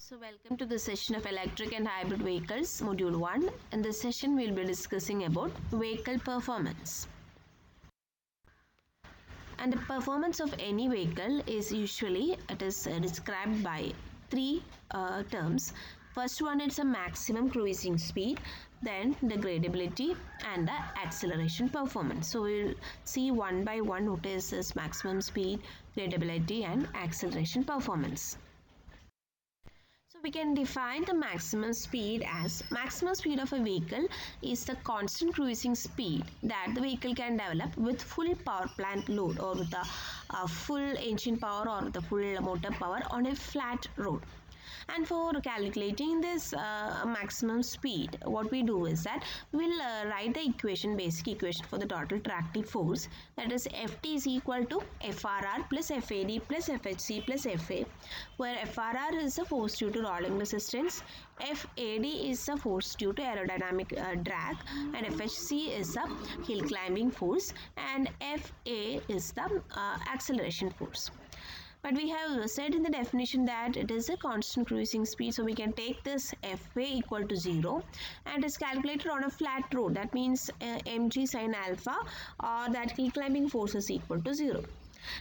So welcome to the session of Electric and Hybrid Vehicles, Module 1. In this session, we will be discussing about vehicle performance. And the performance of any vehicle is usually, described by three terms. First one is a maximum cruising speed, then the gradability and the acceleration performance. So we'll see one by one what is this maximum speed, gradability and acceleration performance. So we can define the maximum speed as maximum speed of a vehicle is the constant cruising speed that the vehicle can develop with full power plant load or with the full engine power or the full motor power on a flat road. And for calculating this maximum speed, what we do is that we'll write the basic equation for the total tractive force, that is Ft is equal to FRR plus FAD plus FHC plus FA, where FRR is the force due to rolling resistance, FAD is the force due to aerodynamic drag, and FHC is the hill climbing force, and FA is the acceleration force. But we have said in the definition that it is a constant cruising speed, so we can take this Fa equal to 0 and is calculated on a flat road. That means mg sin alpha or that hill climbing force is equal to 0.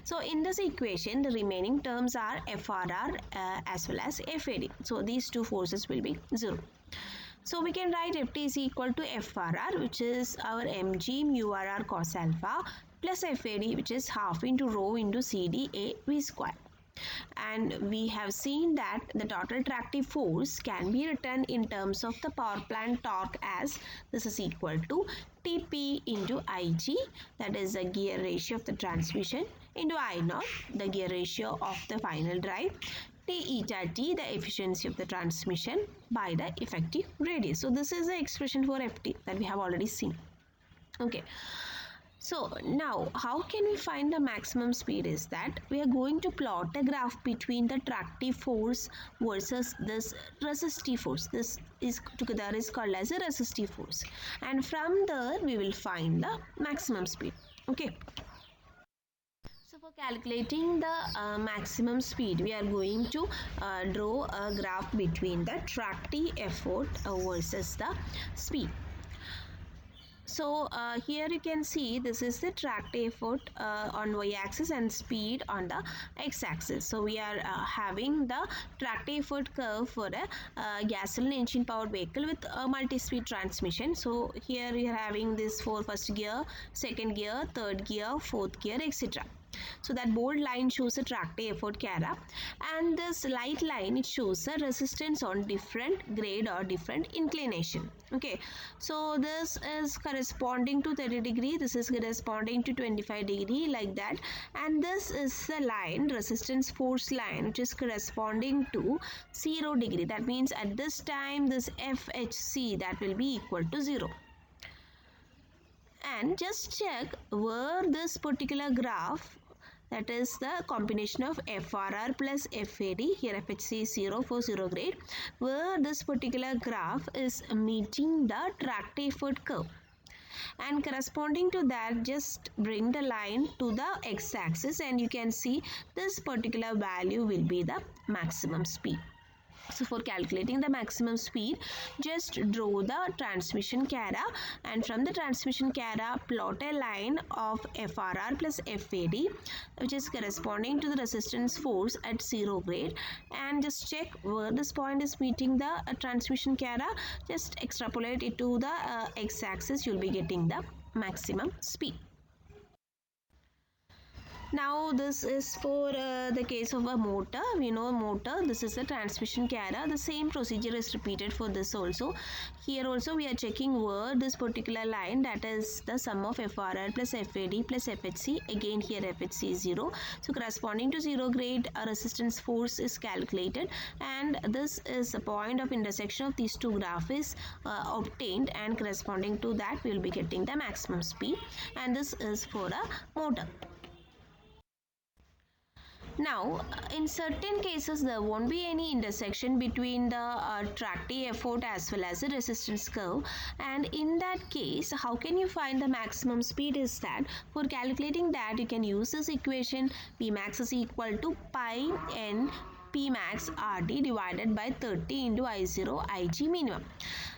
So in this equation, the remaining terms are FRR as well as FAD. So these two forces will be 0. So we can write Ft is equal to FRR, which is our mg mu rr cos alpha, plus FAD, which is half into rho into CD A V square. And we have seen that the total tractive force can be written in terms of the power plant torque as this is equal to TP into IG, that is the gear ratio of the transmission, into I naught, the gear ratio of the final drive, T eta T, the efficiency of the transmission, by the effective radius. So this is the expression for Ft that we have already seen. Okay. So now how can we find the maximum speed is that we are going to plot a graph between the tractive force versus this resistive force. This is together is called as a resistive force, and from there we will find the maximum speed. Okay. So for calculating the maximum speed, we are going to draw a graph between the tractive effort versus the speed. So here you can see this is the tractive effort on y-axis and speed on the x-axis. So we are having the tractive effort curve for a gasoline engine powered vehicle with a multi-speed transmission. So here we are having this for first gear, second gear, third gear, fourth gear, etc. So that bold line shows a tractive effort cara, and this light line it shows a resistance on different grade or different inclination. Okay, so this is corresponding to 30 degree, this is corresponding to 25 degree, like that, and this is the line, resistance force line, which is corresponding to 0 degree. That means at this time this FHC that will be equal to 0. And just check where this particular graph, that is the combination of FRR plus FAD, here FHC is 0 for 0 grade, where this particular graph is meeting the tractive effort curve. And corresponding to that, just bring the line to the x-axis and you can see this particular value will be the maximum speed. So for calculating the maximum speed, just draw the transmission cara, and from the transmission cara plot a line of FRR plus FAD, which is corresponding to the resistance force at 0 grade, and just check where this point is meeting the transmission cara. Just extrapolate it to the x-axis, you will be getting the maximum speed. Now this is for the case of a motor. We know motor, this is a transmission cara. The same procedure is repeated for this also. Here also we are checking where this particular line, that is the sum of FRR plus FAD plus FHC. Again here FHC is 0. So corresponding to 0 grade resistance force is calculated, and this is the point of intersection of these two graphs is obtained, and corresponding to that we will be getting the maximum speed, and this is for a motor. Now, in certain cases, there won't be any intersection between the tractive effort as well as the resistance curve, and in that case, how can you find the maximum speed is that for calculating that you can use this equation. Pmax is equal to pi n P max RD divided by 30 into I0 IG minimum.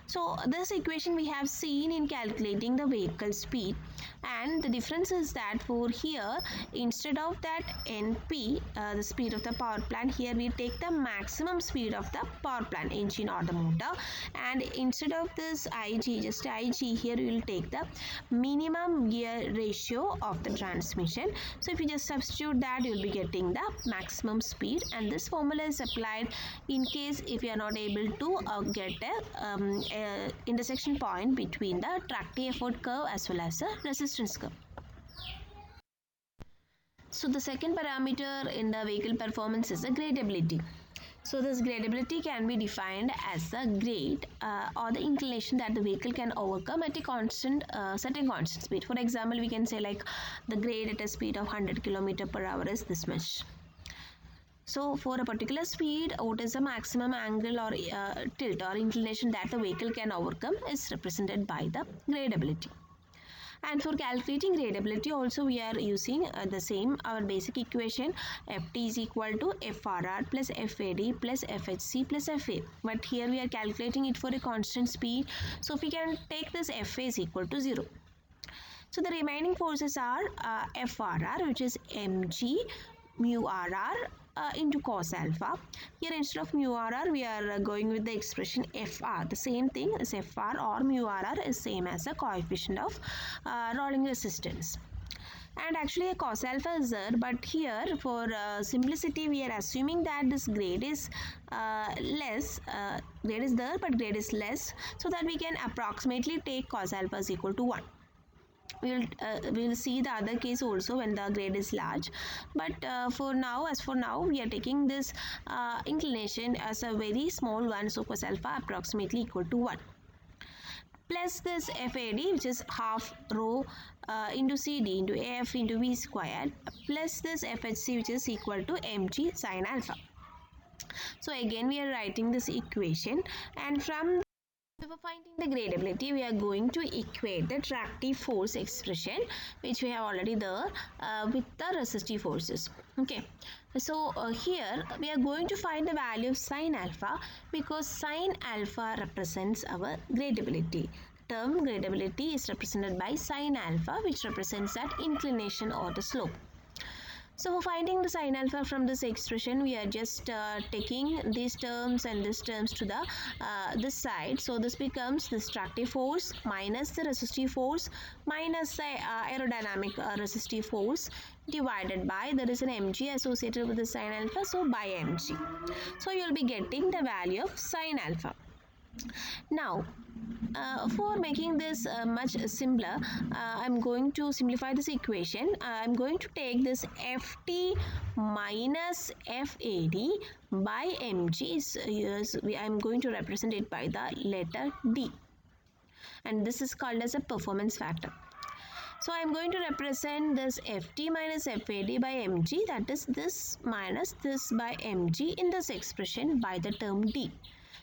So this equation we have seen in calculating the vehicle speed, and the difference is that for here instead of that NP, the speed of the power plant, here we take the maximum speed of the power plant, engine or the motor, and instead of this IG, just IG, here we will take the minimum gear ratio of the transmission. So if you just substitute that, you will be getting the maximum speed, and this formula is applied in case if you are not able to get a intersection point between the tractive effort curve as well as the resistance curve. So the second parameter in the vehicle performance is the gradability. So this gradability can be defined as the grade or the inclination that the vehicle can overcome at a constant, certain constant speed. For example, we can say like the grade at a speed of 100 km per hour is this much. So for a particular speed, what is the maximum angle or tilt or inclination that the vehicle can overcome is represented by the gradability. And for calculating gradability also we are using the same, our basic equation, Ft is equal to FRR plus FAD plus FHC plus FA. But here we are calculating it for a constant speed. So if we can take this Fa is equal to 0. So the remaining forces are FRR, which is mg mu RR into cos alpha. Here instead of mu RR we are going with the expression FR. The same thing as FR or mu RR is same as the coefficient of rolling resistance. And actually a cos alpha is there, but here for simplicity we are assuming that this grade is less, grade is there but grade is less, so that we can approximately take cos alpha is equal to 1. We will see the other case also when the grade is large, but for now we are taking this inclination as a very small one, so cos alpha approximately equal to 1 plus this FAD, which is half rho into CD into AF into V squared, plus this FHC, which is equal to mg sin alpha. So again we are writing this equation, and from for finding the gradability, we are going to equate the tractive force expression, which we have already there, with the resistive forces. Okay, so here we are going to find the value of sin alpha, because sin alpha represents our gradability. Term gradability is represented by sin alpha, which represents that inclination or the slope. So for finding the sin alpha from this expression, we are just taking these terms and these terms to the this side. So this becomes this tractive force minus the resistive force minus the aerodynamic resistive force divided by, there is an mg associated with the sin alpha, so by mg. So you will be getting the value of sin alpha. Now for making this much simpler, I'm going to simplify this equation. I'm going to take this Ft minus Fad by mg. I'm going to represent it by the letter D, and this is called as a performance factor. So I am going to represent this Ft minus Fad by mg, that is this minus this by mg in this expression by the term D.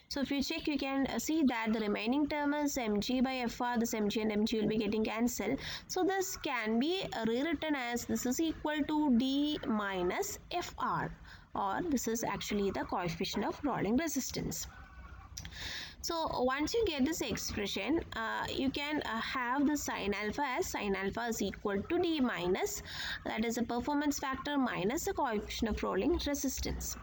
So if you check, you can see that the remaining term is mg by fr. This mg and mg will be getting cancelled. So this can be rewritten as this is equal to d minus fr, or this is actually the coefficient of rolling resistance. So once you get this expression, you can have the sin alpha as sin alpha is equal to d minus, that is a performance factor, minus the coefficient of rolling resistance.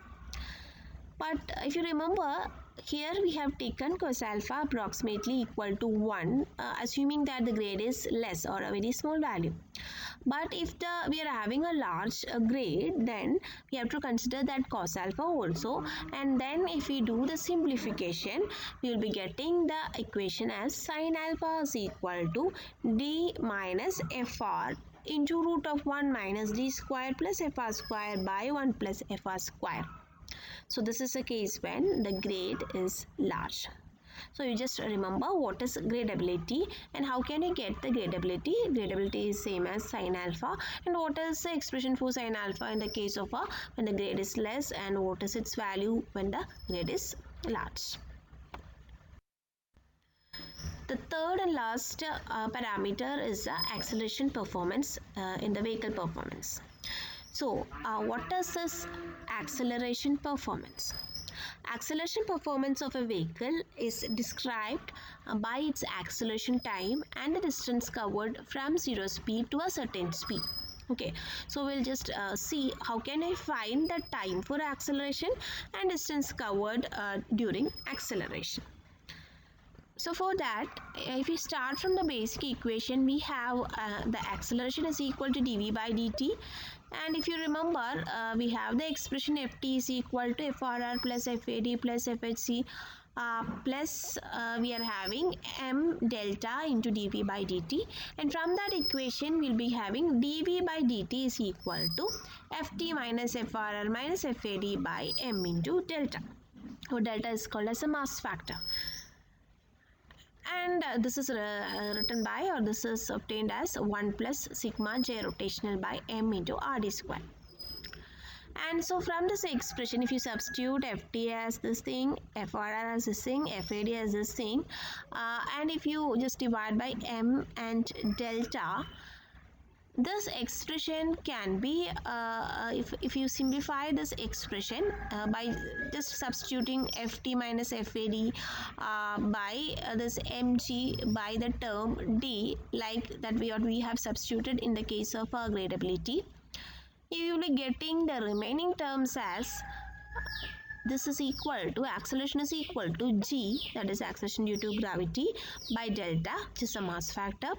But if you remember, here we have taken cos alpha approximately equal to 1, assuming that the grade is less or a very small value. But if we are having a large grade, then we have to consider that cos alpha also, and then if we do the simplification, we will be getting the equation as sin alpha is equal to d minus fr into root of 1 minus d square plus fr square by 1 plus fr square. So this is a case when the grade is large. So you just remember what is gradability and how can you get the gradability. Gradability is same as sin alpha, and what is the expression for sin alpha in the case of when the grade is less, and what is its value when the grade is large. The third and last parameter is the acceleration performance in the vehicle performance. So what is this acceleration performance? Acceleration performance of a vehicle is described by its acceleration time and the distance covered from 0 speed to a certain speed. Okay, so we'll just see how can I find the time for acceleration and distance covered during acceleration. So for that, if we start from the basic equation, we have the acceleration is equal to dv by dt, and if you remember, we have the expression ft is equal to frr plus fad plus fhc plus we are having m delta into dv by dt, and from that equation we'll be having dv by dt is equal to ft minus frr minus fad by m into delta. So delta is called as a mass factor, and this is written by, or this is obtained as 1 plus sigma j rotational by m into rd square. And so from this expression, if you substitute ft as this thing, frr as this thing, fad as this thing, and if you just divide by m and delta, this expression can be, if you simplify this expression by just substituting ft minus fad by this mg by the term d, like that we have substituted in the case of gradability, you will be getting the remaining terms as this is equal to, acceleration is equal to g, that is acceleration due to gravity, by delta, which is the mass factor,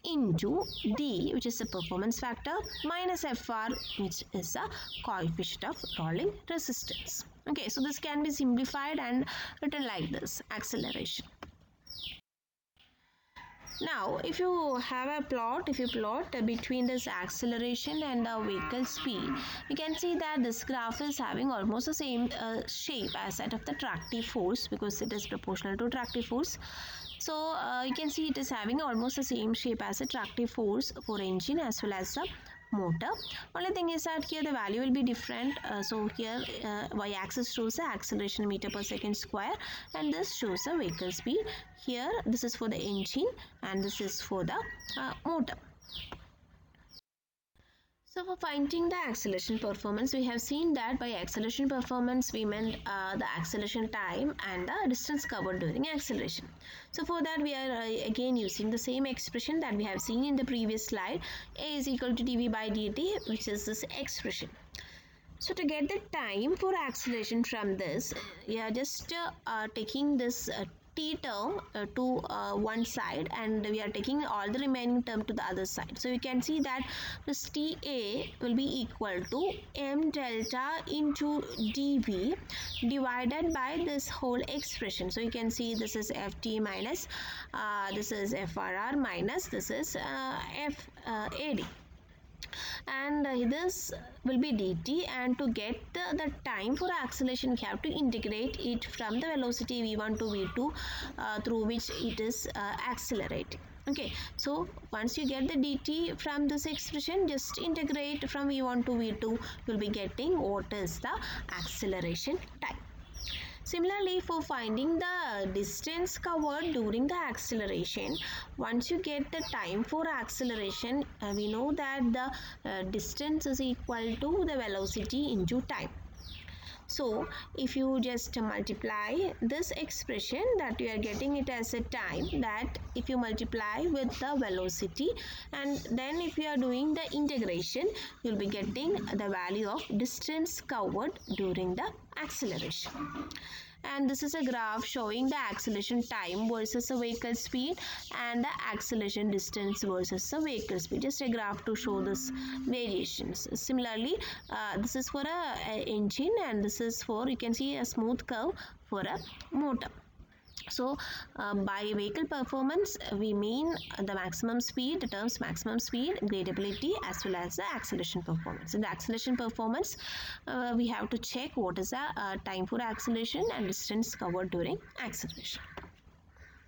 into d, which is the performance factor, minus fr, which is the coefficient of rolling resistance. Okay, so this can be simplified and written like this: acceleration. Now, if you have a plot, if you plot between this acceleration and the vehicle speed, you can see that this graph is having almost the same shape as that of the tractive force, because it is proportional to tractive force. So you can see it is having almost the same shape as a tractive force for engine as well as the motor. Only thing is that here the value will be different. So here y-axis shows the acceleration meter per second square, and this shows the vehicle speed. Here this is for the engine and this is for the motor. So for finding the acceleration performance, we have seen that by acceleration performance we meant the acceleration time and the distance covered during acceleration. So for that we are again using the same expression that we have seen in the previous slide. A is equal to dv by dt, which is this expression. So to get the time for acceleration from this, we are just taking this t term to one side, and we are taking all the remaining term to the other side. So you can see that this ta will be equal to m delta into dv divided by this whole expression. So you can see this is ft minus this is frr minus this is fad, and this will be dt, and to get the time for acceleration we have to integrate it from the velocity v1 to v2 through which it is accelerating. Okay, so once you get the dt from this expression, just integrate from v1 to v2, you will be getting what is the acceleration time. Similarly, for finding the distance covered during the acceleration, once you get the time for acceleration, we know that the distance is equal to the velocity into time. So, if you just multiply this expression, that you are getting it as a time, that if you multiply with the velocity, and then if you are doing the integration, you will be getting the value of distance covered during the acceleration. And this is a graph showing the acceleration time versus the vehicle speed and the acceleration distance versus the vehicle speed. Just a graph to show this variations. Similarly, this is for a engine, and this is for, you can see a smooth curve for a motor. So by vehicle performance we mean the maximum speed, the terms maximum speed, gradability, as well as the acceleration performance. In the acceleration performance we have to check what is the time for acceleration and distance covered during acceleration.